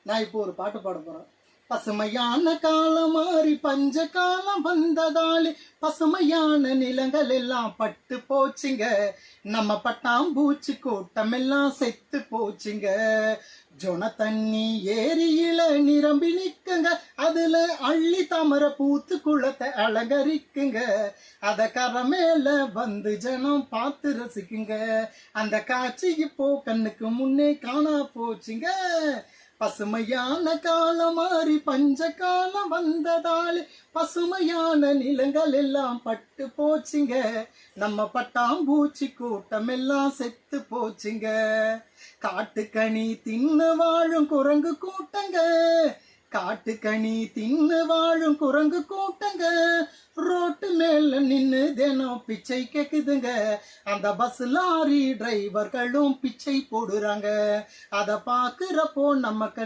நான் இப்போ ஒரு பாட்டு பாட போறேன். பசுமையான காலம் மாறி பஞ்ச காலம் வந்ததாலே பசுமையான நிலங்கள் எல்லாம் பட்டு போச்சுங்க. நம்ம பட்டாம்பூச்சி கூட்டம் எல்லாம் செத்து போச்சுங்க. ஜொன தண்ணி ஏரியில நிரம்பி நிக்குங்க. அதுல அள்ளி தாமர பூத்து குளத்தை அலங்கரிக்குங்க. அத கரை மேல வந்து ஜனம் பார்த்து ரசிக்குங்க. அந்த காட்சி இப்போ கண்ணுக்கு முன்னே காணா போச்சுங்க. பசுமையான காலம் மாறி பஞ்ச காலம் வந்ததாலே பசுமையான நிலங்கள் எல்லாம் பட்டு போச்சுங்க. நம்ம பட்டாம்பூச்சி கூட்டம் எல்லாம் செத்து போச்சுங்க. காட்டுக்கனி தின்னு வாழும் குரங்கு கூட்டங்க. காட்டுக்கனி தின்னு வாழும் குரங்கு கூட்டங்க. ரோட்டு மேல நின்னு தினம் பிச்சை கேக்குதுங்க. அந்த பஸ் லாரி டிரைவர்களும் பிச்சை போடுறாங்க. அத பாக்குறப்போ நமக்கு